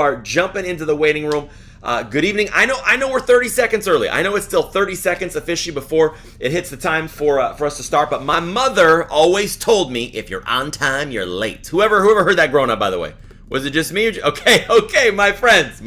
are jumping into the waiting room, good evening. I know we're 30 seconds early. I know it's still 30 seconds officially before it hits the time for us to start. But my mother always told me, if you're on time, you're late. Whoever heard that growing up, by the way, was it just me? Okay, my friends.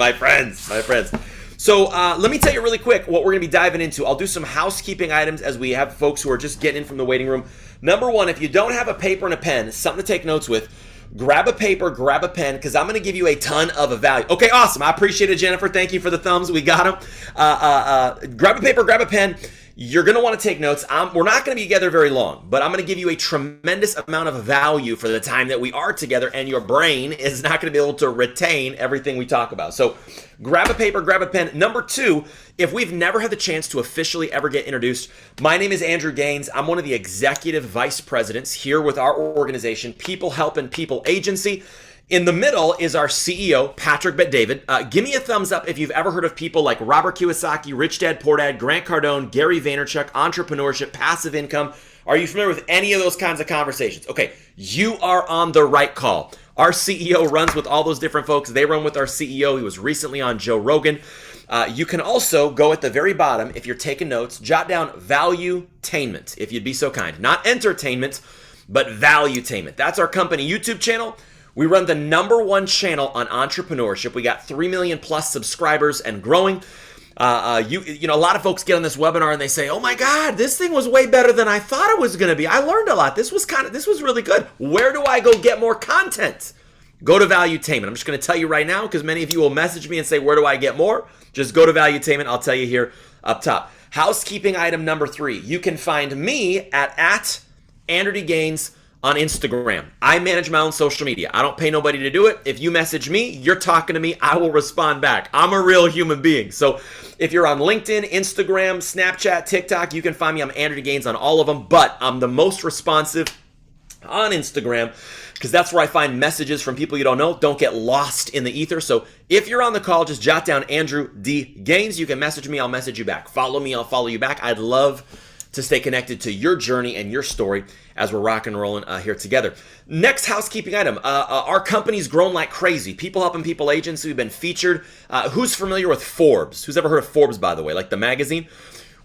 So let me tell you really quick what we're going to be diving into. I'll do some housekeeping items as we have folks who are just getting in from the waiting room. Number one, if you don't have a paper and a pen, something to take notes with, grab a paper, grab a pen, because I'm going to give you a ton of value. Okay, awesome. I appreciate it, Jennifer. Thank you for the thumbs. We got them. Grab a paper, grab a pen. You're going to want to take notes. We're not going to be together very long, but I'm going to give you a tremendous amount of value for the time that we are together, and your brain is not going to be able to retain everything we talk about. So grab a paper, grab a pen. Number two, if we've never had the chance to officially ever get introduced, my name is Andrew Gaines. I'm one of the executive vice presidents here with our organization, People Helping People Agency. In the middle is our CEO, Patrick Bet-David. Give me a thumbs up if you've ever heard of people like Robert Kiyosaki, Rich Dad Poor Dad, Grant Cardone, Gary Vaynerchuk, entrepreneurship, passive income. Are you familiar with any of those kinds of conversations? Okay, you are on the right call. Our CEO runs with all those different folks. They run with our CEO. He was recently on Joe Rogan. You can also go at the very bottom, if you're taking notes, jot down valuetainment, if you'd be so kind. Not entertainment, but valuetainment. That's our company YouTube channel. We run the #1 channel on entrepreneurship. We got 3 million plus subscribers and growing. You know, a lot of folks get on this webinar and they say, "Oh my God, this thing was way better than I thought it was going to be. I learned a lot. This was really good. Where do I go get more content?" Go to Valuetainment. I'm just going to tell you right now because many of you will message me and say, "Where do I get more?" Just go to Valuetainment. I'll tell you here up top. Housekeeping item number 3. You can find me at Andrew D. Gaines on Instagram. I manage my own social media. I don't pay nobody to do it. If you message me, you're talking to me, I will respond back. I'm a real human being. So if you're on LinkedIn, Instagram, Snapchat, TikTok, you can find me. I'm Andrew D. Gaines on all of them, but I'm the most responsive on Instagram because that's where I find messages from people you don't know. Don't get lost in the ether. So if you're on the call, just jot down Andrew D. Gaines. You can message me. I'll message you back. Follow me. I'll follow you back. I'd love to stay connected to your journey and your story as we're rock and rolling here together. Next housekeeping item. Our company's grown like crazy. People Helping People Agency. We've been featured. Who's familiar with Forbes? Who's ever heard of Forbes, by the way, like the magazine?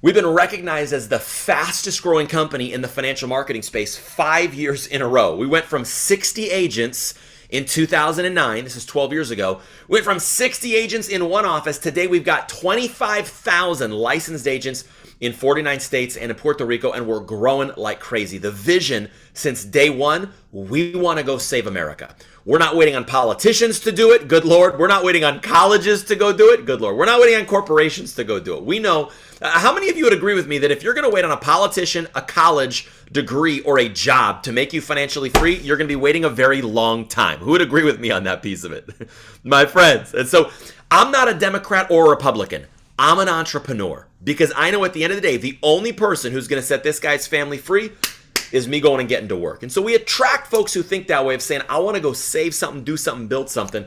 We've been recognized as the fastest growing company in the financial marketing space 5 years in a row. We went from 60 agents in 2009, this is 12 years ago, we went from 60 agents in one office. Today we've got 25,000 licensed agents in 49 states and in Puerto Rico, and we're growing like crazy. The vision since day one, we want to go save America. We're not waiting on politicians to do it, good Lord. We're not waiting on colleges to go do it, good Lord. We're not waiting on corporations to go do it. We know, how many of you would agree with me that if you're going to wait on a politician, a college degree, or a job to make you financially free, you're going to be waiting a very long time? Who would agree with me on that piece of it? My friends. And so I'm not a Democrat or a Republican. I'm an entrepreneur because I know at the end of the day, the only person who's going to set this guy's family free is me going and getting to work. And so we attract folks who think that way of saying, I want to go save something, do something, build something.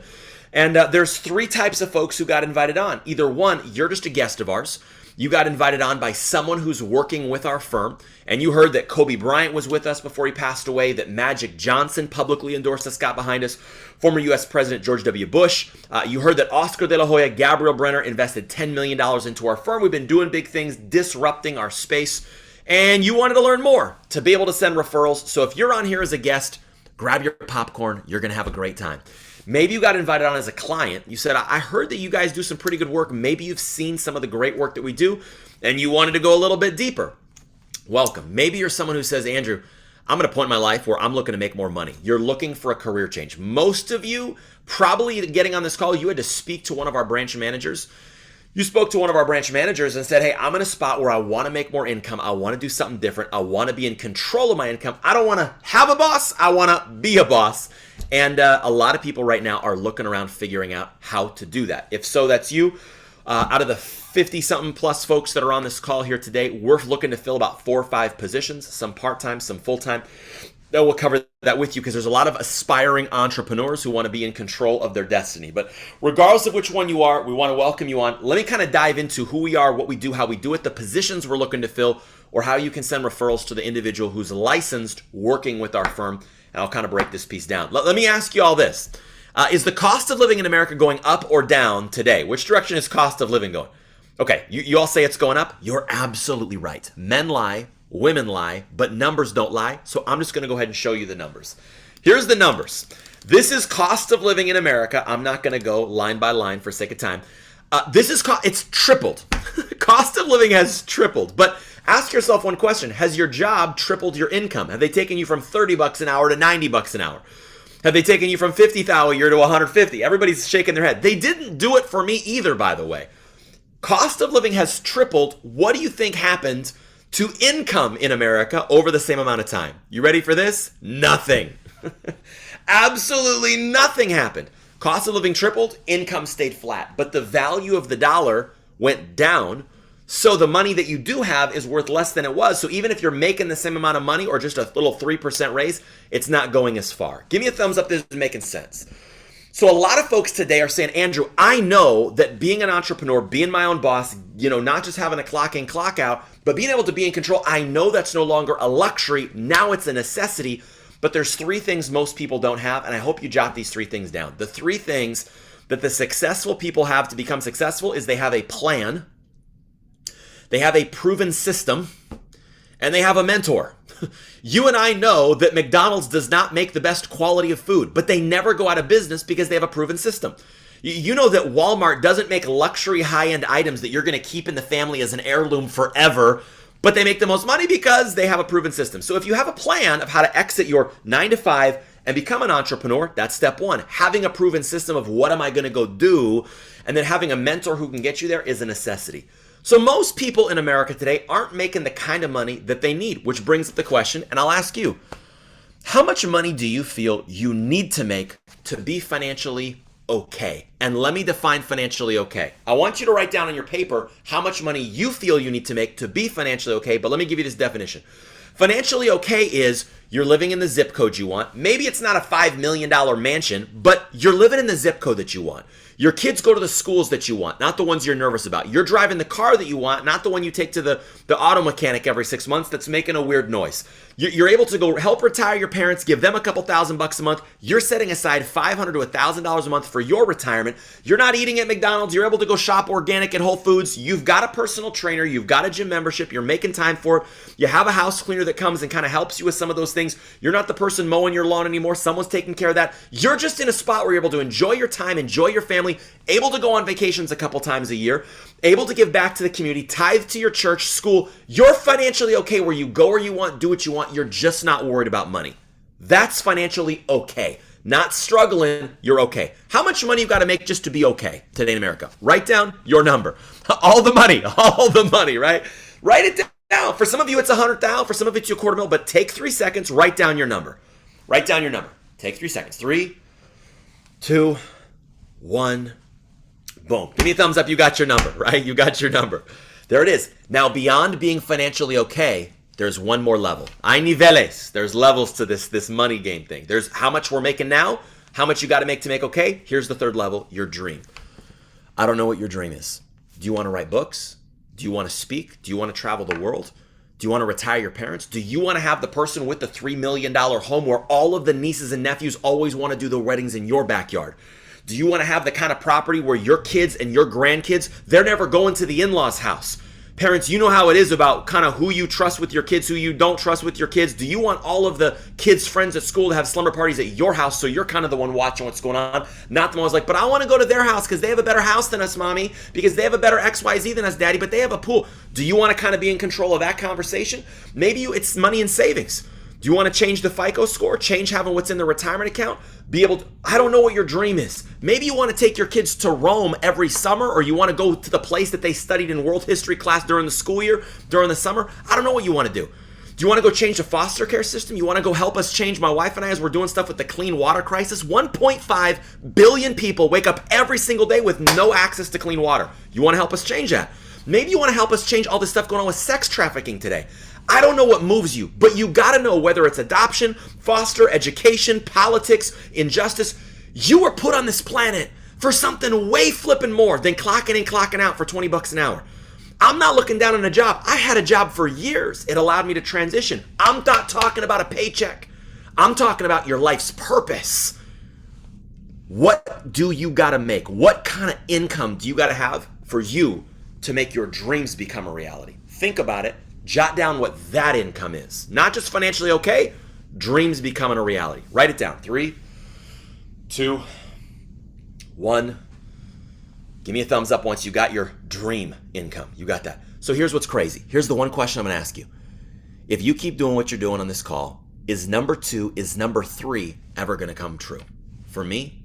And there's 3 types of folks who got invited on. Either one, you're just a guest of ours. You got invited on by someone who's working with our firm. And you heard that Kobe Bryant was with us before he passed away, that Magic Johnson publicly endorsed us, got behind us, former U.S. President George W. Bush. You heard that Oscar de la Hoya, Gabriel Brenner invested $10 million into our firm. We've been doing big things, disrupting our space. And you wanted to learn more to be able to send referrals. So if you're on here as a guest, grab your popcorn. You're going to have a great time. Maybe you got invited on as a client. You said, I heard that you guys do some pretty good work. Maybe you've seen some of the great work that we do, and you wanted to go a little bit deeper. Welcome. Maybe you're someone who says, Andrew, I'm at a point in my life where I'm looking to make more money. You're looking for a career change. Most of you, probably getting on this call, you had to speak to one of our branch managers. You spoke to one of our branch managers and said, hey, I'm in a spot where I want to make more income. I want to do something different. I want to be in control of my income. I don't want to have a boss. I want to be a boss. And a lot of people right now are looking around figuring out how to do that. If so, that's you. Out of the 50-something plus folks that are on this call here today, we're looking to fill about 4 or 5 positions, some part-time, some full-time. That we'll cover that with you because there's a lot of aspiring entrepreneurs who want to be in control of their destiny. But regardless of which one you are, we want to welcome you on. Let me kind of dive into who we are, what we do, how we do it, the positions we're looking to fill, or how you can send referrals to the individual who's licensed working with our firm. And I'll kind of break this piece down. Let me ask you all this. Is the cost of living in America going up or down today? Which direction is cost of living going? Okay, you all say it's going up. You're absolutely right. Men lie, women lie, but numbers don't lie. So I'm just going to go ahead and show you the numbers. Here's the numbers. This is cost of living in America. I'm not going to go line by line for sake of time. It's tripled. Cost of living has tripled. But ask yourself one question. Has your job tripled your income? Have they taken you from $30 an hour to $90 an hour? Have they taken you from $50,000 a year to $150,000? Everybody's shaking their head. They didn't do it for me either, by the way. Cost of living has tripled. What do you think happened to income in America over the same amount of time? You ready for this? Nothing. Absolutely nothing happened. Cost of living tripled, income stayed flat, but the value of the dollar went down. So the money that you do have is worth less than it was. So even if you're making the same amount of money or just a little 3% raise, it's not going as far. Give me a thumbs up. This is making sense. So a lot of folks today are saying, Andrew, I know that being an entrepreneur, being my own boss, not just having a clock in, clock out, but being able to be in control, I know that's no longer a luxury. Now it's a necessity. But there's 3 things most people don't have, and I hope you jot these 3 things down. The 3 things that the successful people have to become successful is they have a plan, they have a proven system, and they have a mentor. You and I know that McDonald's does not make the best quality of food, but they never go out of business because they have a proven system. You know that Walmart doesn't make luxury high-end items that you're going to keep in the family as an heirloom forever, but they make the most money because they have a proven system. So if you have a plan of how to exit your 9 to 5 and become an entrepreneur, that's step 1. Having a proven system of what am I going to go do, and then having a mentor who can get you there is a necessity. So most people in America today aren't making the kind of money that they need, which brings up the question, and I'll ask you, how much money do you feel you need to make to be financially okay? And let me define financially okay. I want you to write down on your paper how much money you feel you need to make to be financially okay, but let me give you this definition. Financially okay is you're living in the zip code you want. Maybe it's not a $5 million mansion, but you're living in the zip code that you want. Your kids go to the schools that you want, not the ones you're nervous about. You're driving the car that you want, not the one you take to the auto mechanic every 6 months that's making a weird noise. You're able to go help retire your parents, give them a couple $1,000 a month. You're setting aside $500 to $1,000 a month for your retirement. You're not eating at McDonald's. You're able to go shop organic at Whole Foods. You've got a personal trainer. You've got a gym membership. You're making time for it. You have a house cleaner that comes and kind of helps you with some of those things. You're not the person mowing your lawn anymore. Someone's taking care of that. You're just in a spot where you're able to enjoy your time, enjoy your family, able to go on vacations a couple times a year, able to give back to the community, tithe to your church, school. You're financially okay where you go where you want, do what you want. You're just not worried about money. That's financially okay. Not struggling, you're okay. How much money you got to make just to be okay today in America? Write down your number. All the money, right? Write it down. For some of you, it's 100,000. For some of it's a $250,000. But take 3 seconds. Write down your number. Write down your number. Take 3 seconds. 3, 2, 1. Boom. Give me a thumbs up. You got your number, right? You got your number. There it is. Now, beyond being financially okay, there's one more level. Hay niveles. There's levels to this money game thing. There's how much we're making now, how much you got to make okay. Here's the third level, your dream. I don't know what your dream is. Do you want to write books? Do you want to speak? Do you want to travel the world? Do you want to retire your parents? Do you want to have the person with the $3 million home where all of the nieces and nephews always want to do the weddings in your backyard? Do you want to have the kind of property where your kids and your grandkids, they're never going to the in-laws' house? Parents, you know how it is about kind of who you trust with your kids, who you don't trust with your kids. Do you want all of the kids' friends at school to have slumber parties at your house so you're kind of the one watching what's going on? Not the one who's like, but I want to go to their house because they have a better house than us, mommy, because they have a better XYZ than us, daddy, but they have a pool. Do you want to kind of be in control of that conversation? Maybe it's money and savings. Do you want to change the FICO score? Change having what's in the retirement account? Be able to, I don't know what your dream is. Maybe you want to take your kids to Rome every summer, or you want to go to the place that they studied in world history class during the school year, during the summer. I don't know what you want to do. Do you want to go change the foster care system? You want to go help us change, my wife and I, as we're doing stuff with the clean water crisis? 1.5 billion people wake up every single day with no access to clean water. You want to help us change that? Maybe you want to help us change all this stuff going on with sex trafficking today. I don't know what moves you, but you got to know whether it's adoption, foster, education, politics, injustice. You were put on this planet for something way flipping more than clocking in, clocking out for $20 an hour. I'm not looking down on a job. I had a job for years. It allowed me to transition. I'm not talking about a paycheck. I'm talking about your life's purpose. What do you got to make? What kind of income do you got to have for you to make your dreams become a reality? Think about it. Jot down what that income is. Not just financially okay, dreams becoming a reality. Write it down. 3, 2, 1. Give me a thumbs up once you got your dream income. You got that. So here's what's crazy. Here's the one question I'm going to ask you. If you keep doing what you're doing on this call, is number 2, is number 3 ever going to come true? For me,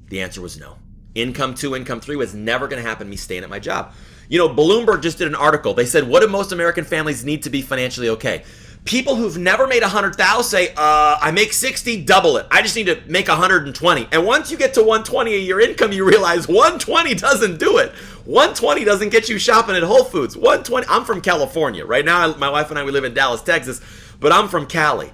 the answer was no. Income 2, income 3 was never going to happen, me staying at my job. You know, Bloomberg just did an article. They said, what do most American families need to be financially okay? People who've never made 100,000 say, I make 60, double it. I just need to make 120. And once you get to 120 a year income, you realize 120 doesn't do it. 120 doesn't get you shopping at Whole Foods. 120. I'm from California. Right now, my wife and I, we live in Dallas, Texas, but I'm from Cali.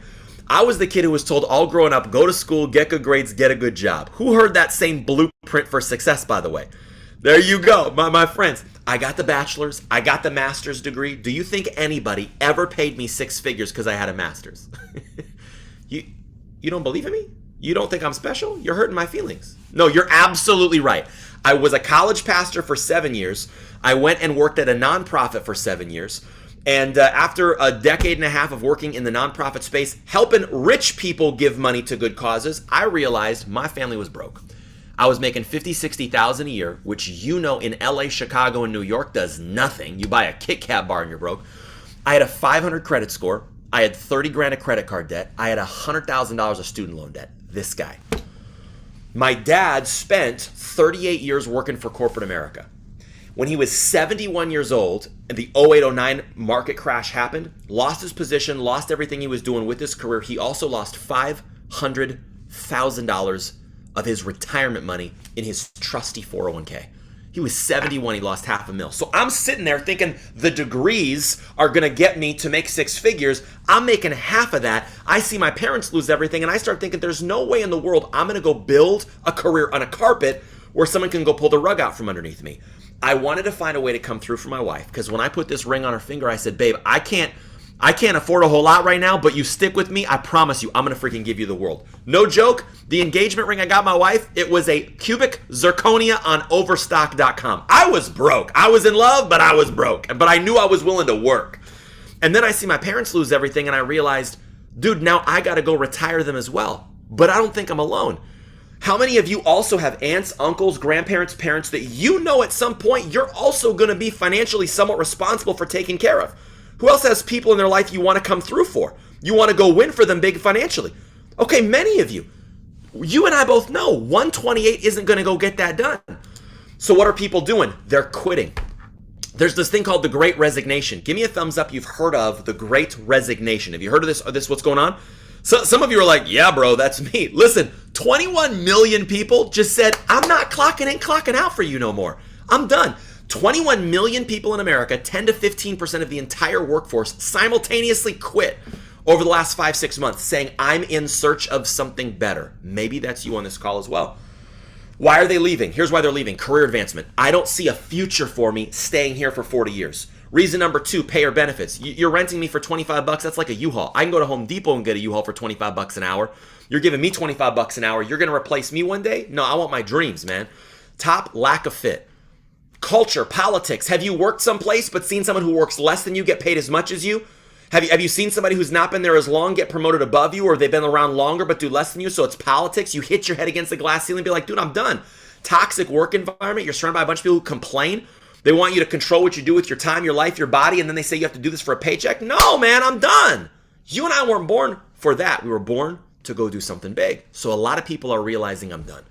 I was the kid who was told all growing up, go to school, get good grades, get a good job. Who heard that same blueprint for success, by the way? There you go, my friends. I got the bachelor's. I got the master's degree. Do you think anybody ever paid me 6 figures because I had a master's? You don't believe in me? You don't think I'm special? You're hurting my feelings. No, you're absolutely right. I was a college pastor for 7 years. I went and worked at a nonprofit for 7 years. And after a decade and a half of working in the nonprofit space, helping rich people give money to good causes, I realized my family was broke. I was making $50,000, $60,000 a year, which you know in LA, Chicago, and New York does nothing. You buy a Kit Kat bar and you're broke. I had a 500 credit score. I had 30 grand of credit card debt. I had $100,000 of student loan debt. This guy. My dad spent 38 years working for corporate America. When he was 71 years old and the 08-09 market crash happened, lost his position, lost everything he was doing with his career. He also lost $500,000 of his retirement money in his trusty 401k. He was 71, he lost $500,000. So I'm sitting there thinking the degrees are gonna get me to make 6 figures. I'm making half of that. I see my parents lose everything and I start thinking there's no way in the world I'm gonna go build a career on a carpet where someone can go pull the rug out from underneath me. I wanted to find a way to come through for my wife because when I put this ring on her finger, I said, babe, I can't afford a whole lot right now, but you stick with me, I promise you, I'm going to freaking give you the world. No joke, the engagement ring I got my wife, it was a cubic zirconia on overstock.com. I was broke. I was in love, but I was broke. But I knew I was willing to work. And then I see my parents lose everything, and I realized, dude, now I got to go retire them as well. But I don't think I'm alone. How many of you also have aunts, uncles, grandparents, parents that you know at some point you're also going to be financially somewhat responsible for taking care of? Who else has people in their life you want to come through for? You want to go win for them big financially. Okay, many of you. You and I both know 128 isn't going to go get that done. So what are people doing? They're quitting. There's this thing called the Great Resignation. Give me a thumbs up you've heard of the Great Resignation. Have you heard of this what's going on? So some of you are like, yeah, bro, that's me. Listen, 21 million people just said, I'm not clocking in, clocking out for you no more. I'm done. 21 million people in America, 10 to 15% of the entire workforce, simultaneously quit over the last 5-6 months saying, I'm in search of something better. Maybe that's you on this call as well. Why are they leaving? Here's why they're leaving. Career advancement. I don't see a future for me staying here for 40 years. Reason number 2, payer benefits. You're renting me for 25 bucks. That's like a U-Haul. I can go to Home Depot and get a U-Haul for 25 bucks an hour. You're giving me 25 bucks an hour. You're going to replace me one day? No, I want my dreams, man. Top, lack of fit. Culture, politics. Have you worked someplace but seen someone who works less than you get paid as much as you? Have you seen somebody who's not been there as long get promoted above you, or they've been around longer but do less than you? So it's politics. You hit your head against the glass ceiling and be like, dude, I'm done. Toxic work environment. You're surrounded by a bunch of people who complain. They want you to control what you do with your time, your life, your body, and then they say you have to do this for a paycheck. No, man, I'm done. You and I weren't born for that. We were born to go do something big. So a lot of people are realizing I'm done.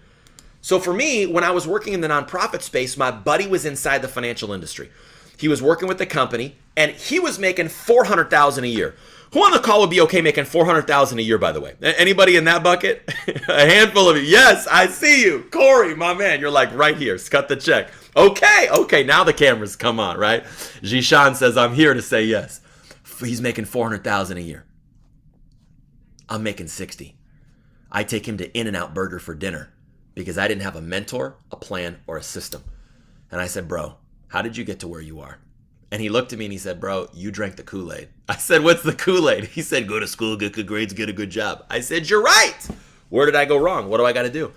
So for me, when I was working in the nonprofit space, my buddy was inside the financial industry. He was working with the company, and he was making $400,000 a year. Who on the call would be okay making $400,000 a year, by the way? Anybody in that bucket? A handful of you. Yes, I see you. Corey, my man, you're like right here. Cut the check. Okay, now the cameras come on, right? Jishan says, I'm here to say yes. He's making $400,000 a year. I'm making 60. I take him to In-N-Out Burger for dinner because I didn't have a mentor, a plan, or a system. And I said, bro, how did you get to where you are? And he looked at me and he said, bro, you drank the Kool-Aid. I said, what's the Kool-Aid? He said, go to school, get good grades, get a good job. I said, you're right. Where did I go wrong? What do I got to do?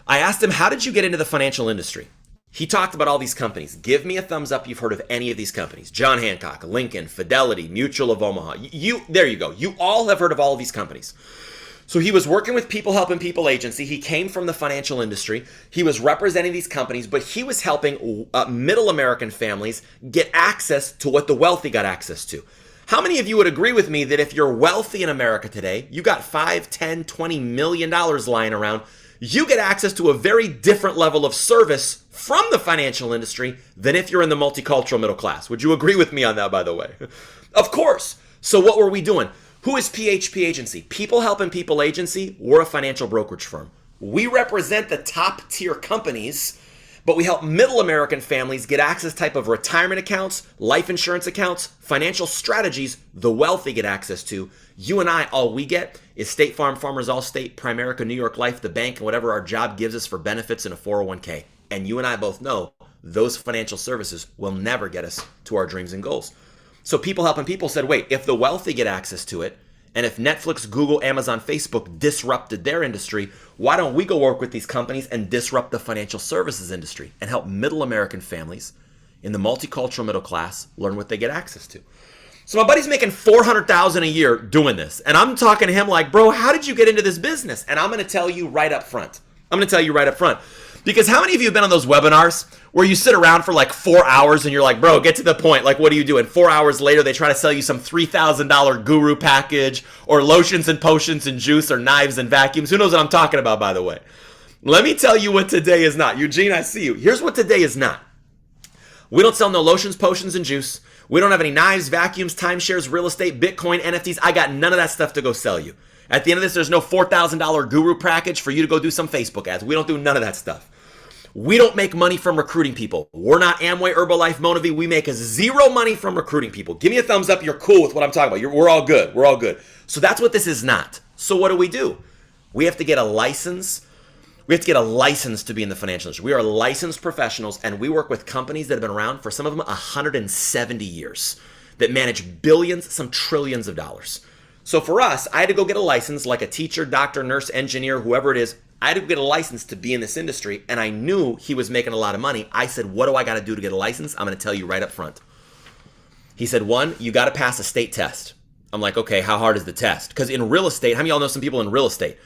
I asked him, how did you get into the financial industry? He talked about all these companies. Give me a thumbs up you've heard of any of these companies. John Hancock, Lincoln, Fidelity, Mutual of Omaha. There you go. You all have heard of all of these companies. So he was working with People Helping People agency. He came from the financial industry. He was representing these companies, but he was helping middle American families get access to what the wealthy got access to. How many of you would agree with me that if you're wealthy in America today, you got $5, $10, $20 million lying around, you get access to a very different level of service from the financial industry than if you're in the multicultural middle class? Would you agree with me on that, by the way? Of course. So what were we doing? Who is PHP Agency? People Helping People Agency. We're a financial brokerage firm. We represent the top tier companies, but we help middle American families get access type of retirement accounts, life insurance accounts, financial strategies the wealthy get access to. You and I, all we get is State Farm, Farmers Allstate, Primerica, New York Life, the bank, and whatever our job gives us for benefits in a 401k. And you and I both know those financial services will never get us to our dreams and goals. So People Helping People said, wait, if the wealthy get access to it, and if Netflix, Google, Amazon, Facebook disrupted their industry, why don't we go work with these companies and disrupt the financial services industry and help middle American families in the multicultural middle class learn what they get access to? So my buddy's making $400,000 a year doing this. And I'm talking to him like, bro, how did you get into this business? And I'm going to tell you right up front. Because how many of you have been on those webinars where you sit around for like 4 hours and you're like, bro, get to the point. Like, what do you do? And 4 hours later, they try to sell you some $3,000 guru package or lotions and potions and juice or knives and vacuums. Who knows what I'm talking about, by the way? Let me tell you what today is not. Eugene, I see you. Here's what today is not. We don't sell no lotions, potions, and juice. We don't have any knives, vacuums, timeshares, real estate, Bitcoin, NFTs. I got none of that stuff to go sell you. At the end of this, there's no $4,000 guru package for you to go do some Facebook ads. We don't do none of that stuff. We don't make money from recruiting people. We're not Amway, Herbalife, Monavi. We make zero money from recruiting people. Give me a thumbs up. You're cool with what I'm talking about. We're all good. We're all good. So that's what this is not. So what do? We have to get a license. We have to get a license to be in the financial industry. We are licensed professionals, and we work with companies that have been around for some of them 170 years that manage billions, some trillions of dollars. So for us, I had to go get a license like a teacher, doctor, nurse, engineer, whoever it is. I had to get a license to be in this industry, and I knew he was making a lot of money. I said, what do I got to do to get a license? I'm going to tell you right up front. He said, one, you got to pass a state test. I'm like, okay, how hard is the test? Because in real estate, how many of y'all know some people in real estate?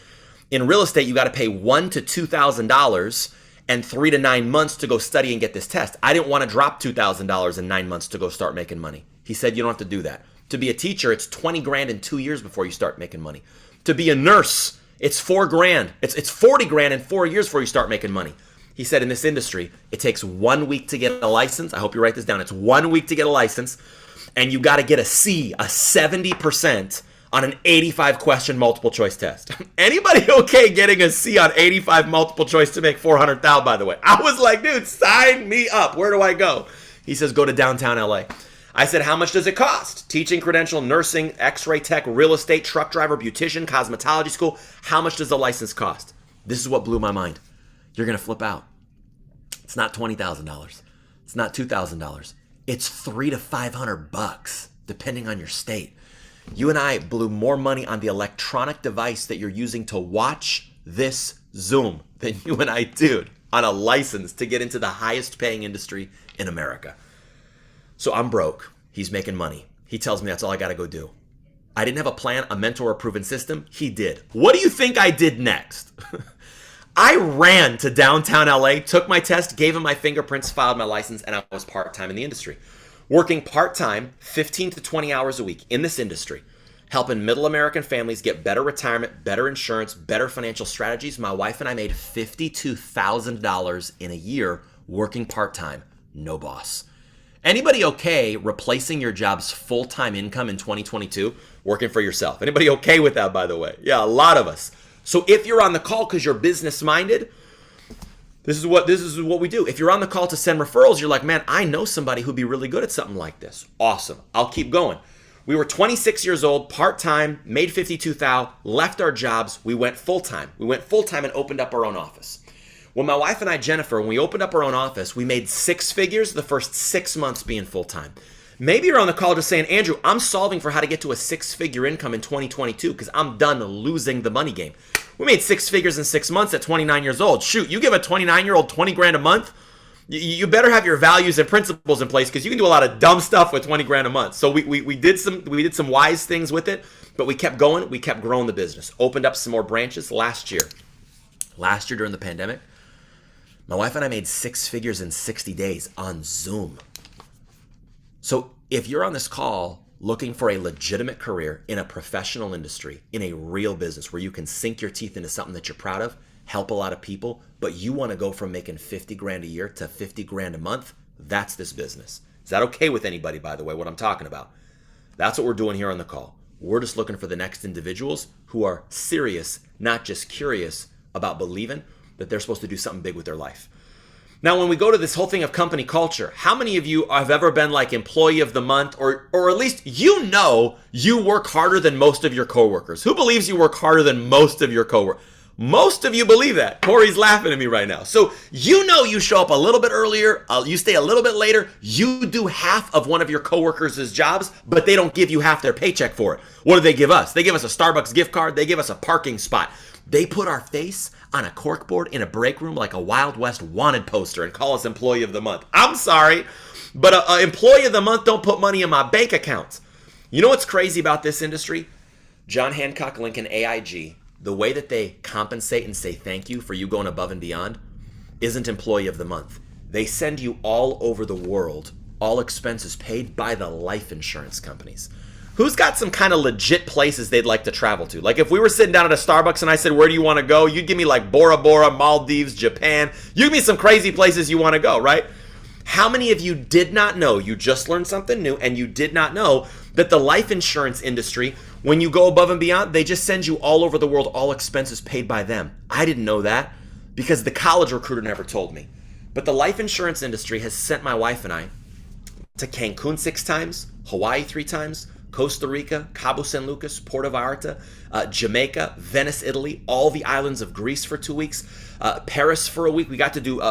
In real estate, you got to pay $1,000 to $2,000 and 3 to 9 months to go study and get this test. I didn't want to drop $2,000 in 9 months to go start making money. He said, you don't have to do that. To be a teacher, it's 20 grand in 2 years before you start making money. To be a nurse, it's $4 grand. It's 40 grand in 4 years before you start making money. He said in this industry, it takes 1 week to get a license. I hope you write this down. It's 1 week to get a license, and you got to get a C, a 70% on an 85 question multiple choice test. Anybody okay getting a C on 85 multiple choice to make 400,000, by the way? I was like, dude, sign me up. Where do I go? He says, go to downtown LA. I said, how much does it cost? Teaching, credential, nursing, x-ray tech, real estate, truck driver, beautician, cosmetology school. How much does the license cost? This is what blew my mind. You're going to flip out. It's not $20,000. It's not $2,000. It's $300 to $500, depending on your state. You and I blew more money on the electronic device that you're using to watch this Zoom than you and I did on a license to get into the highest paying industry in America. So I'm broke. He's making money. He tells me that's all I got to go do. I didn't have a plan, a mentor, a proven system. He did. What do you think I did next? I ran to downtown LA, took my test, gave him my fingerprints, filed my license, and I was part-time in the industry. Working part-time, 15 to 20 hours a week in this industry, helping middle American families get better retirement, better insurance, better financial strategies. My wife and I made $52,000 in a year working part-time, no boss. Anybody okay replacing your job's full-time income in 2022, working for yourself? Anybody okay with that, by the way? Yeah, a lot of us. So if you're on the call because you're business-minded, this is what we do. If you're on the call to send referrals, you're like, man, I know somebody who'd be really good at something like this. Awesome. I'll keep going. We were 26 years old, part-time, made $52,000, left our jobs. We went full-time. We went full-time and opened up our own office. When my wife and I, Jennifer, when we opened up our own office, we made 6 figures the first 6 months being full-time. Maybe you're on the call just saying, Andrew, I'm solving for how to get to a six-figure income in 2022 because I'm done losing the money game. We made six figures in 6 months at 29 years old. Shoot, you give a 29-year-old 20 grand a month, you better have your values and principles in place because you can do a lot of dumb stuff with 20 grand a month. So we did some wise things with it, but we kept going. We kept growing the business. Opened up some more branches last year. Last year during the pandemic, my wife and I made six figures in 60 days on Zoom. So if you're on this call looking for a legitimate career in a professional industry, in a real business where you can sink your teeth into something that you're proud of, help a lot of people, but you want to go from making 50 grand a year to 50 grand a month, that's this business. Is that okay with anybody, by the way, what I'm talking about? That's what we're doing here on the call. We're just looking for the next individuals who are serious, not just curious about believing that they're supposed to do something big with their life. Now, when we go to this whole thing of company culture, how many of you have ever been like employee of the month, or at least you know you work harder than most of your coworkers? Who believes you work harder than most of your coworkers? Most of you believe that. Corey's laughing at me right now. So you know you show up a little bit earlier, you stay a little bit later, you do half of one of your coworkers' jobs, but they don't give you half their paycheck for it. What do they give us? They give us a Starbucks gift card. They give us a parking spot. They put our face on a corkboard in a break room like a Wild West wanted poster and call us employee of the month. I'm sorry, but an employee of the month don't put money in my bank accounts. You know what's crazy about this industry? John Hancock Lincoln AIG, the way that they compensate and say thank you for you going above and beyond isn't employee of the month. They send you all over the world, all expenses paid by the life insurance companies. Who's got some kind of legit places they'd like to travel to? Like if we were sitting down at a Starbucks and I said, where do you want to go? You'd give me like Bora Bora, Maldives, Japan. You give me some crazy places you want to go, right? How many of you did not know, you just learned something new, and you did not know that the life insurance industry, when you go above and beyond, they just send you all over the world, all expenses paid by them. I didn't know that because the college recruiter never told me. But the life insurance industry has sent my wife and I to Cancun 6 times, Hawaii 3 times, Costa Rica, Cabo San Lucas, Puerto Vallarta, Jamaica, Venice, Italy, all the islands of Greece for 2 weeks, Paris for a week. We got to do,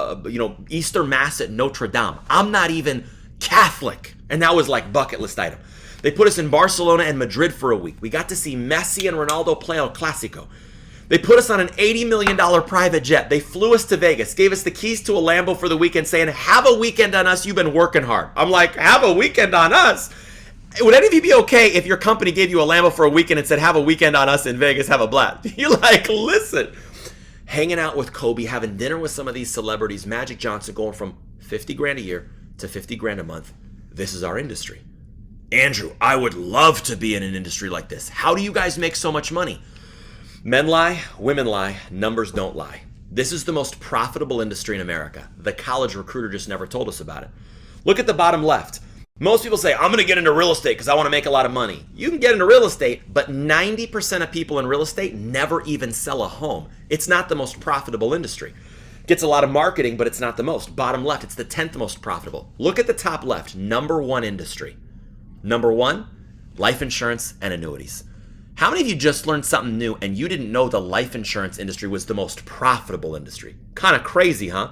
Easter Mass at Notre Dame. I'm not even Catholic, and that was like bucket list item. They put us in Barcelona and Madrid for a week. We got to see Messi and Ronaldo play El Clasico. They put us on an $80 million private jet. They flew us to Vegas, gave us the keys to a Lambo for the weekend, saying, have a weekend on us. You've been working hard. I'm like, have a weekend on us? Would any of you be okay if your company gave you a Lambo for a weekend and said, have a weekend on us in Vegas, have a blast? You're like, listen. Hanging out with Kobe, having dinner with some of these celebrities, Magic Johnson going from 50 grand a year to 50 grand a month. This is our industry. Andrew, I would love to be in an industry like this. How do you guys make so much money? Men lie, women lie, numbers don't lie. This is the most profitable industry in America. The college recruiter just never told us about it. Look at the bottom left. Most people say, I'm going to get into real estate because I want to make a lot of money. You can get into real estate, but 90% of people in real estate never even sell a home. It's not the most profitable industry. Gets a lot of marketing, but it's not the most. Bottom left, it's the 10th most profitable. Look at the top left, number one industry. Number one, life insurance and annuities. How many of you just learned something new and you didn't know the life insurance industry was the most profitable industry? Kind of crazy, huh?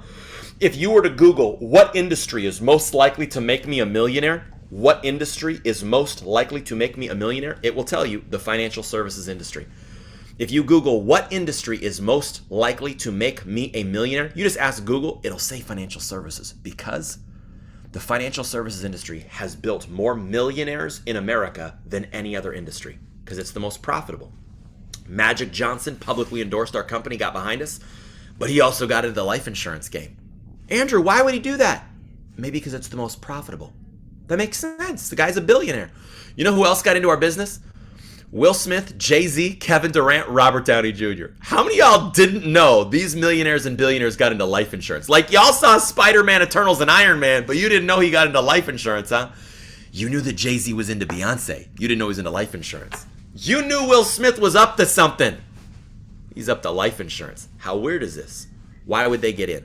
If you were to Google what industry is most likely to make me a millionaire, what industry is most likely to make me a millionaire, it will tell you the financial services industry. If you Google what industry is most likely to make me a millionaire, you just ask Google, it'll say financial services because the financial services industry has built more millionaires in America than any other industry because it's the most profitable. Magic Johnson publicly endorsed our company, got behind us, but he also got into the life insurance game. Andrew, why would he do that? Maybe because it's the most profitable. That makes sense. The guy's a billionaire. You know who else got into our business? Will Smith, Jay-Z, Kevin Durant, Robert Downey Jr. How many of y'all didn't know these millionaires and billionaires got into life insurance? Like y'all saw Spider-Man, Eternals, and Iron Man, but you didn't know he got into life insurance, huh? You knew that Jay-Z was into Beyonce. You didn't know he was into life insurance. You knew Will Smith was up to something. He's up to life insurance. How weird is this? Why would they get in?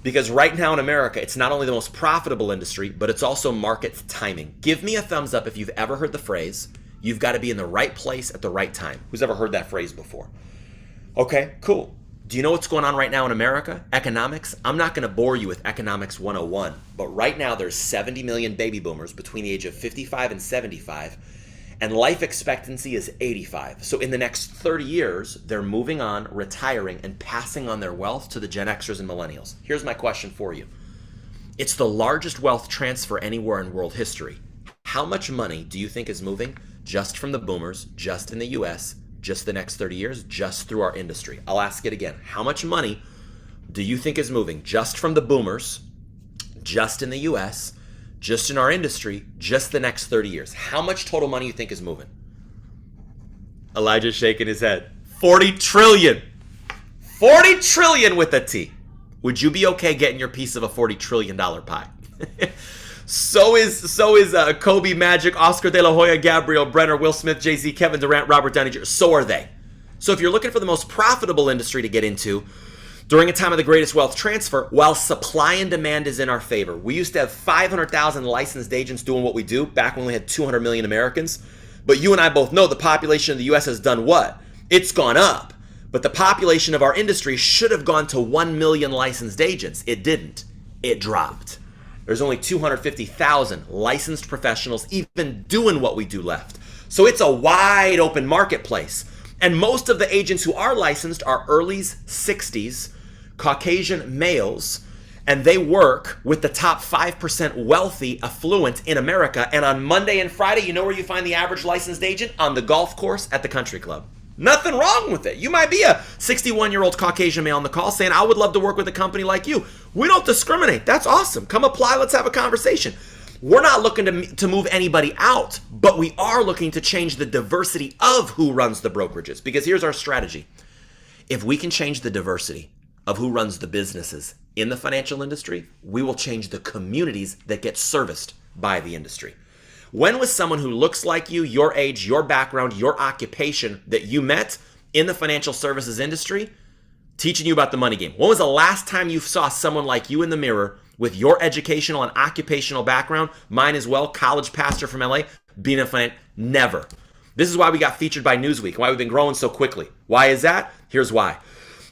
Because right now in America, it's not only the most profitable industry, but it's also market timing. Give me a thumbs up if you've ever heard the phrase, you've got to be in the right place at the right time. Who's ever heard that phrase before? Okay, cool. Do you know what's going on right now in America? Economics? I'm not going to bore you with Economics 101, but right now there's 70 million baby boomers between the age of 55 and 75, and life expectancy is 85. So in the next 30 years, they're moving on, retiring, and passing on their wealth to the Gen Xers and millennials. Here's my question for you. It's the largest wealth transfer anywhere in world history. How much money do you think is moving just from the boomers, just in the US, just the next 30 years, just through our industry? I'll ask it again. How much money do you think is moving just from the boomers, just in the US, just in our industry, just the next 30 years? How much total money you think is moving? Elijah's shaking his head. 40 trillion. 40 trillion with a T. Would you be okay getting your piece of a $40 trillion pie? So is Kobe, Magic, Oscar De La Hoya, Gabriel, Brenner, Will Smith, Jay-Z, Kevin Durant, Robert Downey Jr. So are they. So if you're looking for the most profitable industry to get into during a time of the greatest wealth transfer, while supply and demand is in our favor, we used to have 500,000 licensed agents doing what we do back when we had 200 million Americans. But you and I both know the population of the U.S. has done what? It's gone up. But the population of our industry should have gone to 1 million licensed agents. It didn't. It dropped. There's only 250,000 licensed professionals even doing what we do left. So it's a wide open marketplace. And most of the agents who are licensed are earlys, 60s, Caucasian males, and they work with the top 5% wealthy, affluent in America. And on Monday and Friday, you know where you find the average licensed agent? On the golf course at the country club. Nothing wrong with it. You might be a 61-year-old Caucasian male on the call saying, I would love to work with a company like you. We don't discriminate. That's awesome. Come apply. Let's have a conversation. We're not looking to move anybody out, but we are looking to change the diversity of who runs the brokerages. Because here's our strategy. If we can change the diversity of who runs the businesses in the financial industry, we will change the communities that get serviced by the industry. When was someone who looks like you, your age, your background, your occupation that you met in the financial services industry teaching you about the money game? When was the last time you saw someone like you in the mirror with your educational and occupational background, mine as well, college pastor from LA, being a finance? Never. This is why we got featured by Newsweek, why we've been growing so quickly. Why is that? Here's why.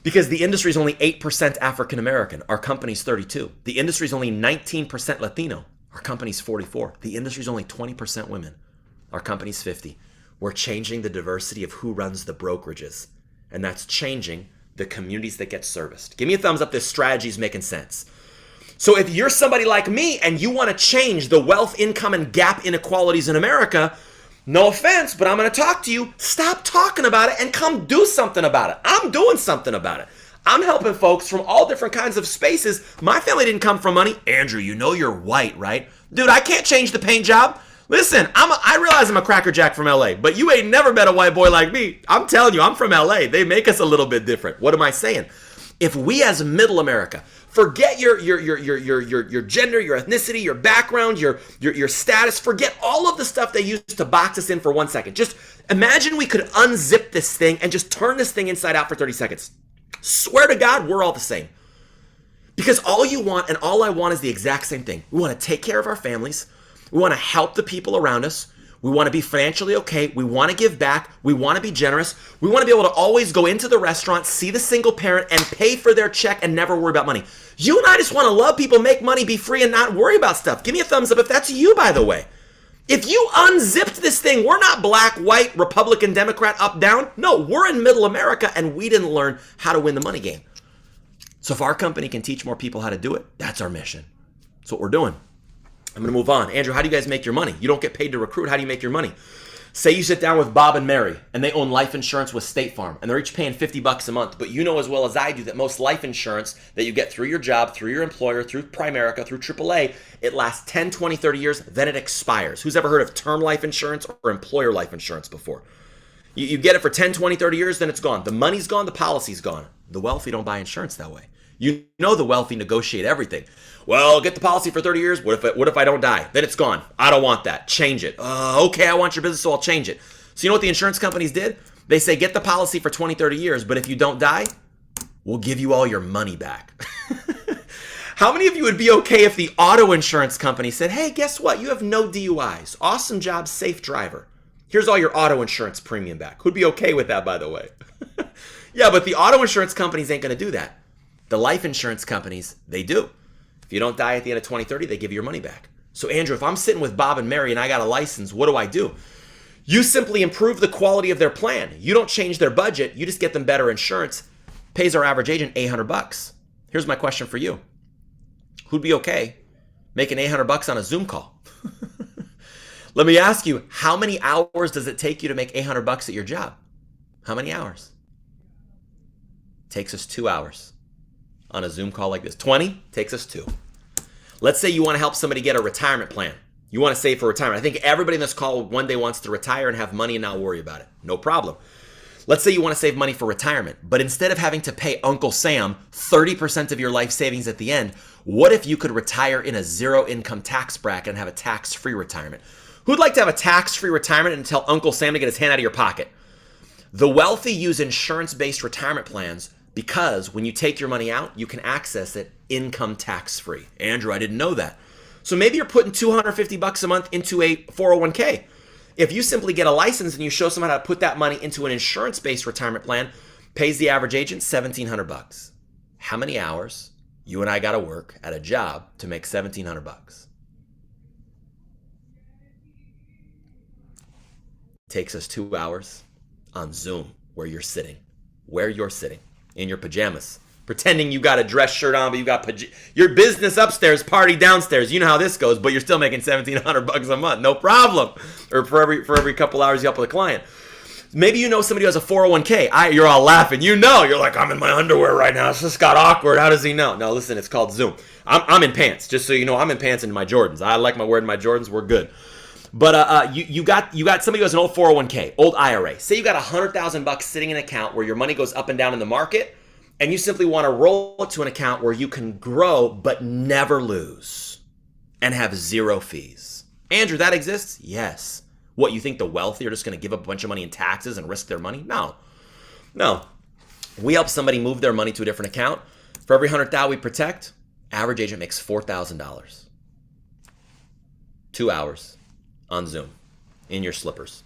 Because the industry is only 8% African American. Our company's 32. The industry is only 19% Latino. Our company's 44. The industry's only 20% women. Our company's 50. We're changing the diversity of who runs the brokerages. And that's changing the communities that get serviced. Give me a thumbs up. This strategy is making sense. So if you're somebody like me and you want to change the wealth, income, and gap inequalities in America, no offense, but I'm going to talk to you. Stop talking about it and come do something about it. I'm doing something about it. I'm helping folks from all different kinds of spaces. My family didn't come from money. Andrew, you know you're white, right? Dude, I can't change the paint job. Listen, I realize I'm a crackerjack from LA, but you ain't never met a white boy like me. I'm telling you, I'm from LA. They make us a little bit different. What am I saying? If we as middle America, forget your gender, your ethnicity, your background, your status, forget all of the stuff they use to box us in for 1 second. Just imagine we could unzip this thing and just turn this thing inside out for 30 seconds. Swear to God, we're all the same. Because all you want and all I want is the exact same thing. We want to take care of our families. We want to help the people around us. We want to be financially okay. We want to give back. We want to be generous. We want to be able to always go into the restaurant, see the single parent, and pay for their check and never worry about money. You and I just want to love people, make money, be free, and not worry about stuff. Give me a thumbs up if that's you, by the way. If you unzipped this thing, we're not black, white, Republican, Democrat, up, down. No, we're in middle America, and we didn't learn how to win the money game. So if our company can teach more people how to do it, that's our mission. That's what we're doing. I'm going to move on. Andrew, how do you guys make your money? You don't get paid to recruit. How do you make your money? Say you sit down with Bob and Mary, and they own life insurance with State Farm, and they're each paying $50 a month. But you know as well as I do that most life insurance that you get through your job, through your employer, through Primerica, through AAA, it lasts 10, 20, 30 years, then it expires. Who's ever heard of term life insurance or employer life insurance before? You get it for 10, 20, 30 years, then it's gone. The money's gone, the policy's gone. The wealthy don't buy insurance that way. You know the wealthy negotiate everything. Well, get the policy for 30 years. What if I don't die? Then it's gone. I don't want that. Change it. Okay, I want your business, so I'll change it. So you know what the insurance companies did? They say get the policy for 20, 30 years, but if you don't die, we'll give you all your money back. How many of you would be okay if the auto insurance company said, hey, guess what? You have no DUIs. Awesome job, safe driver. Here's all your auto insurance premium back. Who'd be okay with that, by the way? Yeah, but the auto insurance companies ain't going to do that. The life insurance companies, they do. If you don't die at the end of 2030, they give you your money back. So Andrew, if I'm sitting with Bob and Mary and I got a license, what do? You simply improve the quality of their plan. You don't change their budget. You just get them better insurance. Pays our average agent $800. Here's my question for you. Who'd be okay making $800 on a Zoom call? Let me ask you, how many hours does it take you to make $800 at your job? How many hours? Takes us 2 hours on a Zoom call like this. 20 takes us 2. Let's say you want to help somebody get a retirement plan. You want to save for retirement. I think everybody in this call one day wants to retire and have money and not worry about it. No problem. Let's say you want to save money for retirement, but instead of having to pay Uncle Sam 30% of your life savings at the end, what if you could retire in a zero income tax bracket and have a tax-free retirement? Who'd like to have a tax-free retirement and tell Uncle Sam to get his hand out of your pocket? The wealthy use insurance-based retirement plans because when you take your money out, you can access it income tax-free. Andrew, I didn't know that. So maybe you're putting $250 a month into a 401k. If you simply get a license and you show someone how to put that money into an insurance-based retirement plan, pays the average agent $1,700. How many hours you and I got to work at a job to make $1,700? Takes us 2 hours on Zoom where you're sitting in your pajamas, pretending you got a dress shirt on, but you got your business upstairs, party downstairs. You know how this goes, but you're still making $1,700 a month, no problem. Or for every couple hours you help with a client. Maybe you know somebody who has a 401k. You're all laughing. You're like, I'm in my underwear right now. It's just got awkward. How does he know? No, listen, it's called Zoom. I'm in pants. Just so you know, I'm in pants and my Jordans. I like wearing my Jordans. We're good. But you got somebody who has an old 401k, old IRA. Say you got $100,000 sitting in an account where your money goes up and down in the market, and you simply want to roll it to an account where you can grow but never lose and have zero fees. Andrew, that exists? Yes. What, you think the wealthy are just going to give up a bunch of money in taxes and risk their money? No. We help somebody move their money to a different account. For every $100,000 we protect, average agent makes $4,000. 2 hours on Zoom in your slippers.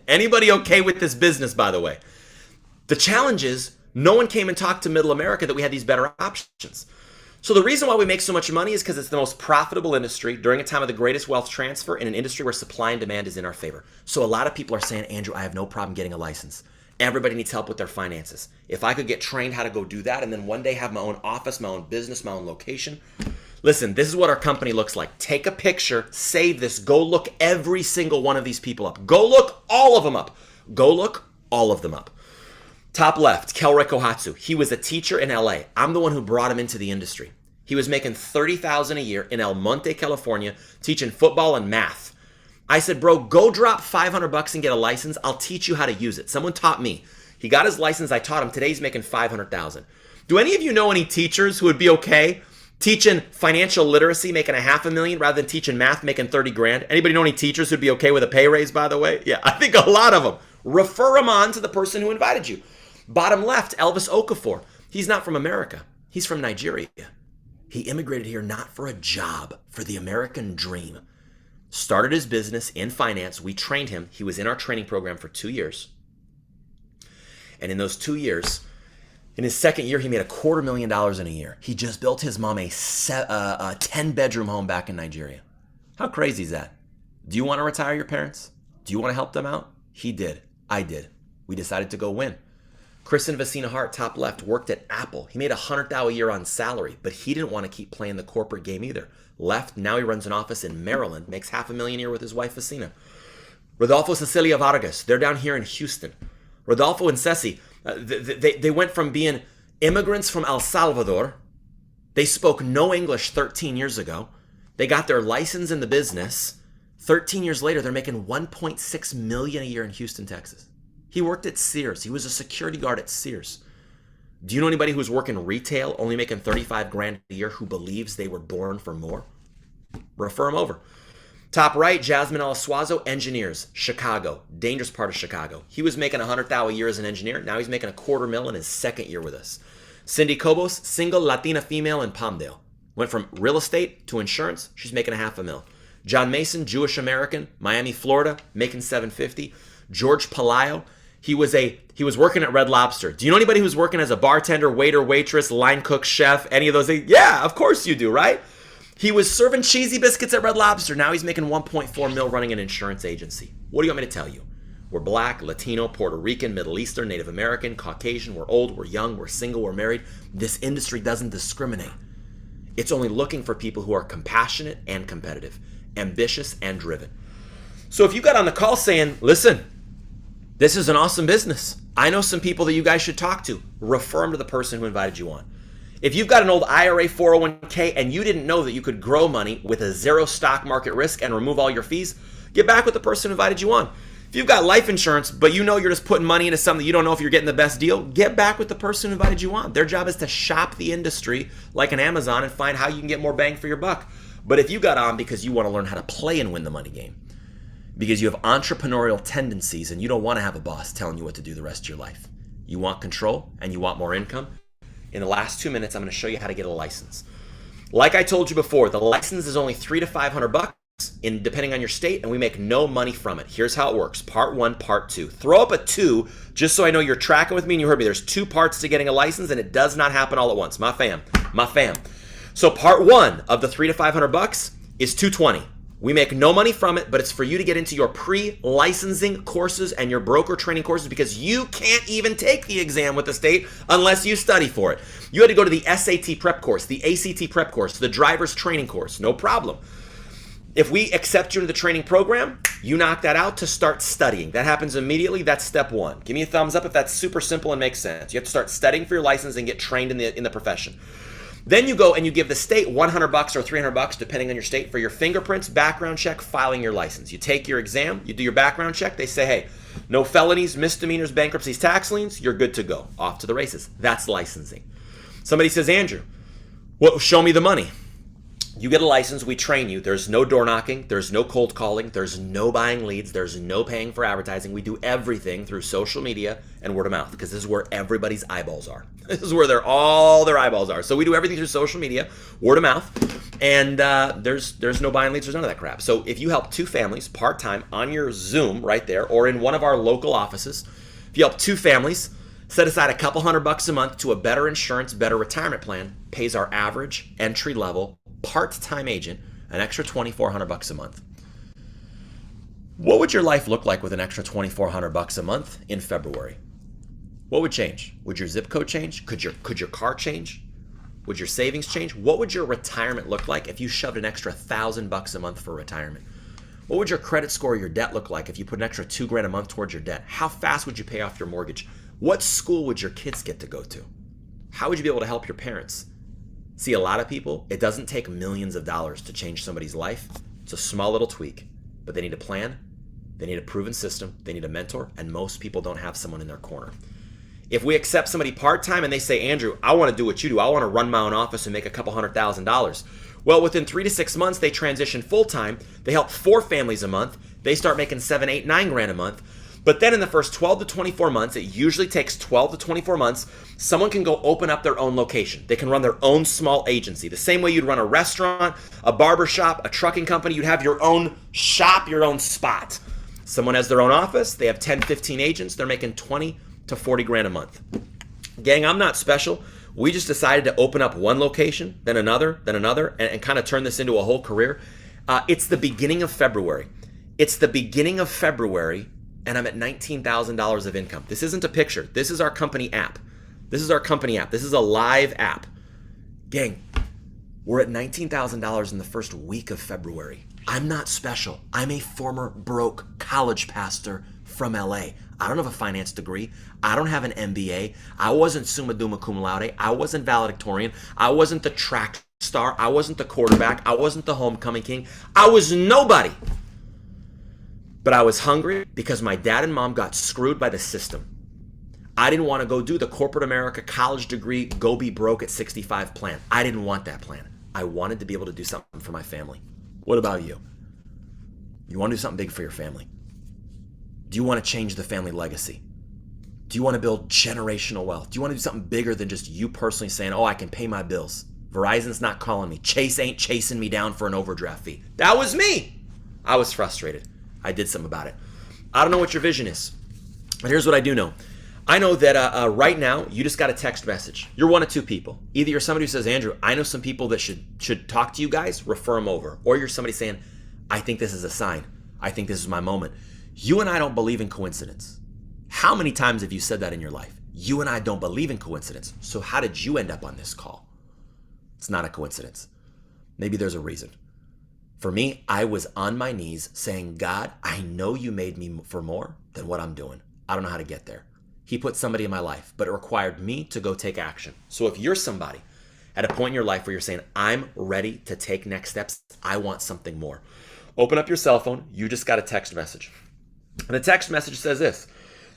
Anybody okay with this business, by the way? The challenge is no one came and talked to middle America that we had these better options. So the reason why we make so much money is because it's the most profitable industry during a time of the greatest wealth transfer in an industry where supply and demand is in our favor. So a lot of people are saying, Andrew, I have no problem getting a license. Everybody needs help with their finances. If I could get trained how to go do that and then one day have my own office, my own business, my own location. Listen, this is what our company looks like. Take a picture, save this, go look every single one of these people up. Go look all of them up. Go look all of them up. Top left, Kelroy Kohatsu. He was a teacher in LA. I'm the one who brought him into the industry. He was making $30,000 a year in El Monte, California, teaching football and math. I said, bro, go drop $500 and get a license. I'll teach you how to use it. Someone taught me. He got his license. I taught him. Today he's making $500,000. Do any of you know any teachers who would be okay teaching financial literacy, making $500,000 rather than teaching math, making 30 grand? Anybody know any teachers who'd be okay with a pay raise, by the way? Yeah, I think a lot of them. Refer them on to the person who invited you. Bottom left, Elvis Okafor. He's not from America. He's from Nigeria. He immigrated here not for a job, for the American dream. Started his business in finance. We trained him. He was in our training program for 2 years. And in those 2 years, in his second year, he made $250,000 in a year. He just built his mom a 10-bedroom home back in Nigeria. How crazy is that? Do you want to retire your parents? Do you want to help them out? He did. I did. We decided to go win. Kristen Vecina Hart, top left, worked at Apple. He made $100,000 a year on salary, but he didn't want to keep playing the corporate game either. Left, now he runs an office in Maryland, makes $500,000 a year with his wife Vecina. Rodolfo Cecilia Vargas, they're down here in Houston. Rodolfo and Ceci, they went from being immigrants from El Salvador. They spoke no English 13 years ago. They got their license in the business. 13 years later, they're making $1.6 million a year in Houston, Texas. He worked at Sears. He was a security guard at Sears. Do you know anybody who's working retail, only making 35 grand a year, who believes they were born for more? Refer him over. Top right, Jasmine Alaswazo, engineers, Chicago, dangerous part of Chicago. He was making $100,000 a year as an engineer. Now he's making $250,000 in his second year with us. Cindy Cobos, single Latina female in Palmdale. Went from real estate to insurance. She's making $500,000. John Mason, Jewish American, Miami, Florida, making $750,000. George Palayo, He was working at Red Lobster. Do you know anybody who's working as a bartender, waiter, waitress, line cook, chef, any of those things? Yeah, of course you do, right? He was serving cheesy biscuits at Red Lobster. Now he's making 1.4 mil running an insurance agency. What do you want me to tell you? We're black, Latino, Puerto Rican, Middle Eastern, Native American, Caucasian. We're old, we're young, we're single, we're married. This industry doesn't discriminate. It's only looking for people who are compassionate and competitive, ambitious and driven. So if you got on the call saying, listen, this is an awesome business. I know some people that you guys should talk to. Refer them to the person who invited you on. If you've got an old IRA 401k and you didn't know that you could grow money with a zero stock market risk and remove all your fees, get back with the person who invited you on. If you've got life insurance, but you know you're just putting money into something you don't know if you're getting the best deal, get back with the person who invited you on. Their job is to shop the industry like an Amazon and find how you can get more bang for your buck. But if you got on because you want to learn how to play and win the money game, because you have entrepreneurial tendencies and you don't want to have a boss telling you what to do the rest of your life, you want control and you want more income, in the last 2 minutes, I'm going to show you how to get a license. Like I told you before, the license is only $300 to $500 depending on your state, and we make no money from it. Here's how it works. Part 1, part 2. Throw up a 2 just so I know you're tracking with me and you heard me. There's 2 parts to getting a license, and it does not happen all at once. My fam. So part 1 of the $300 to $500 is $220. We make no money from it, but it's for you to get into your pre-licensing courses and your broker training courses, because you can't even take the exam with the state unless you study for it. You had to go to the SAT prep course, the ACT prep course, the driver's training course. No problem. If we accept you into the training program, you knock that out to start studying. That happens immediately. That's step 1. Give me a thumbs up if that's super simple and makes sense. You have to start studying for your license and get trained in the profession. Then you go and you give the state $100 or $300, depending on your state, for your fingerprints, background check, filing your license. You take your exam, you do your background check. They say, hey, no felonies, misdemeanors, bankruptcies, tax liens. You're good to go. Off to the races. That's licensing. Somebody says, Andrew, well, show me the money. You get a license, we train you. There's no door knocking, there's no cold calling, there's no buying leads, there's no paying for advertising. We do everything through social media and word of mouth, because this is where everybody's eyeballs are. This is where all their eyeballs are. So we do everything through social media, word of mouth, and there's no buying leads, there's none of that crap. So if you help 2 families part-time on your Zoom right there, or in one of our local offices, if you help 2 families, set aside a couple $100 a month to a better insurance, better retirement plan, pays our average entry-level part-time agent an extra $2,400 a month. What would your life look like with an extra $2,400 a month in February? What would change? Would your zip code change? Could your car change? Would your savings change? What would your retirement look like if you shoved an extra $1,000 a month for retirement? What would your credit score or your debt look like if you put an extra $2,000 a month towards your debt? How fast would you pay off your mortgage? What school would your kids get to go to? How would you be able to help your parents? See, a lot of people, it doesn't take millions of dollars to change somebody's life. It's a small little tweak, but they need a plan, they need a proven system, they need a mentor, and most people don't have someone in their corner. If we accept somebody part-time and they say, Andrew, I want to do what you do, I want to run my own office and make a couple $100,000. Well, within 3 to 6 months, they transition full-time, they help 4 families a month, they start making 7, 8, 9 grand a month. But then in the first 12 to 24 months, it usually takes 12 to 24 months, someone can go open up their own location. They can run their own small agency. The same way you'd run a restaurant, a barber shop, a trucking company, you'd have your own shop, your own spot. Someone has their own office, they have 10, 15 agents, they're making 20 to 40 grand a month. Gang, I'm not special. We just decided to open up one location, then another, and kind of turn this into a whole career. It's the beginning of February. And I'm at $19,000 of income. This isn't a picture. This is our company app. This is a live app. Gang, we're at $19,000 in the first week of February. I'm not special. I'm a former broke college pastor from LA. I don't have a finance degree. I don't have an MBA. I wasn't summa cum laude. I wasn't valedictorian. I wasn't the track star. I wasn't the quarterback. I wasn't the homecoming king. I was nobody. But I was hungry because my dad and mom got screwed by the system. I didn't want to go do the corporate America college degree, go be broke at 65 plan. I didn't want that plan. I wanted to be able to do something for my family. What about you? You want to do something big for your family? Do you want to change the family legacy? Do you want to build generational wealth? Do you want to do something bigger than just you personally saying, oh, I can pay my bills? Verizon's not calling me. Chase ain't chasing me down for an overdraft fee. That was me. I was frustrated. I did something about it. I don't know what your vision is. But here's what I do know. I know that right now, you just got a text message. You're one of two people. Either you're somebody who says, Andrew, I know some people that should talk to you guys, refer them over. Or you're somebody saying, I think this is a sign. I think this is my moment. You and I don't believe in coincidence. How many times have you said that in your life? You and I don't believe in coincidence. So how did you end up on this call? It's not a coincidence. Maybe there's a reason. For me, I was on my knees saying, God, I know you made me for more than what I'm doing. I don't know how to get there. He put somebody in my life, but it required me to go take action. So if you're somebody at a point in your life where you're saying, I'm ready to take next steps, I want something more, open up your cell phone. You just got a text message. And the text message says this.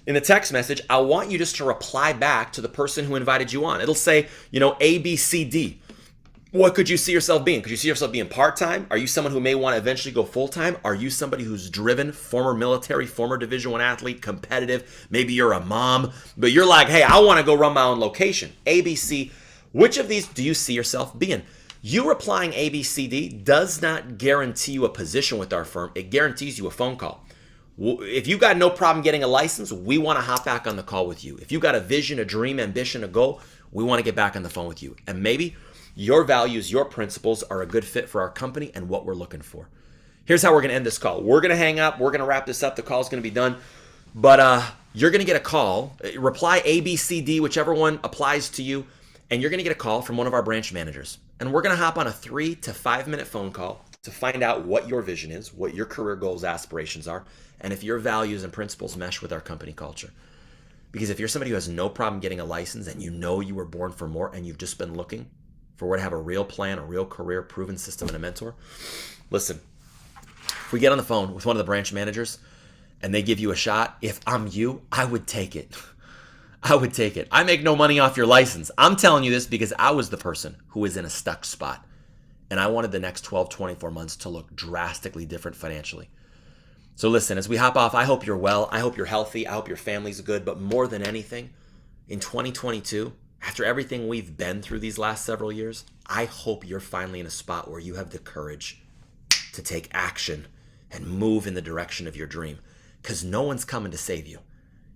In the text message, I want you just to reply back to the person who invited you on. It'll say, A, B, C, D. What could you see yourself being? Could you see yourself being part-time? Are you someone who may want to eventually go full-time? Are you somebody who's driven, former military, former Division I athlete, competitive? Maybe you're a mom, but you're like, hey, I want to go run my own location. A, B, C. Which of these do you see yourself being? You replying A, B, C, D does not guarantee you a position with our firm. It guarantees you a phone call. If you got no problem getting a license, we want to hop back on the call with you. If you got a vision, a dream, ambition, a goal, we want to get back on the phone with you. And maybe your values, your principles are a good fit for our company and what we're looking for. Here's how we're going to end this call. We're going to hang up. We're going to wrap this up. The call's going to be done. But you're going to get a call. Reply A, B, C, D, whichever one applies to you. And you're going to get a call from one of our branch managers. And we're going to hop on a 3 to 5 minute phone call to find out what your vision is, what your career goals, aspirations are, and if your values and principles mesh with our company culture. Because if you're somebody who has no problem getting a license and you know you were born for more and you've just been looking for where to have a real plan, a real career, proven system, and a mentor, listen, if we get on the phone with one of the branch managers and they give you a shot, if I'm you, I would take it. I would take it. I make no money off your license. I'm telling you this because I was the person who was in a stuck spot. And I wanted the next 12, 24 months to look drastically different financially. So listen, as we hop off, I hope you're well. I hope you're healthy. I hope your family's good. But more than anything, in 2022, after everything we've been through these last several years, I hope you're finally in a spot where you have the courage to take action and move in the direction of your dream. Because no one's coming to save you.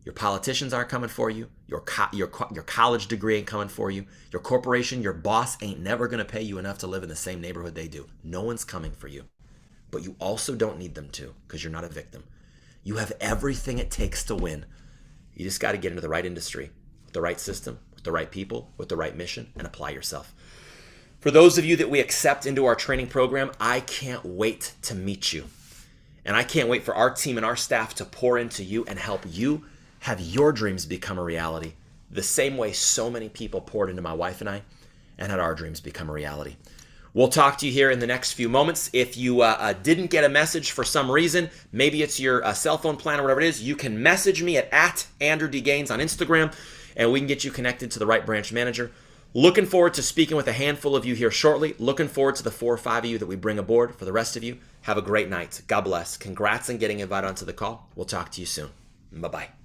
Your politicians aren't coming for you. Your college degree ain't coming for you. Your corporation, your boss ain't never going to pay you enough to live in the same neighborhood they do. No one's coming for you. But you also don't need them to because you're not a victim. You have everything it takes to win. You just got to get into the right industry, with the right system, with the right people, with the right mission, and apply yourself. For those of you that we accept into our training program, I can't wait to meet you. And I can't wait for our team and our staff to pour into you and help you have your dreams become a reality the same way so many people poured into my wife and I and had our dreams become a reality. We'll talk to you here in the next few moments. If you didn't get a message for some reason, maybe it's your cell phone plan or whatever it is, you can message me at Andrew D. Gaines on Instagram, and we can get you connected to the right branch manager. Looking forward to speaking with a handful of you here shortly. Looking forward to the 4 or 5 of you that we bring aboard. For the rest of you, have a great night. God bless. Congrats on getting invited onto the call. We'll talk to you soon. Bye-bye.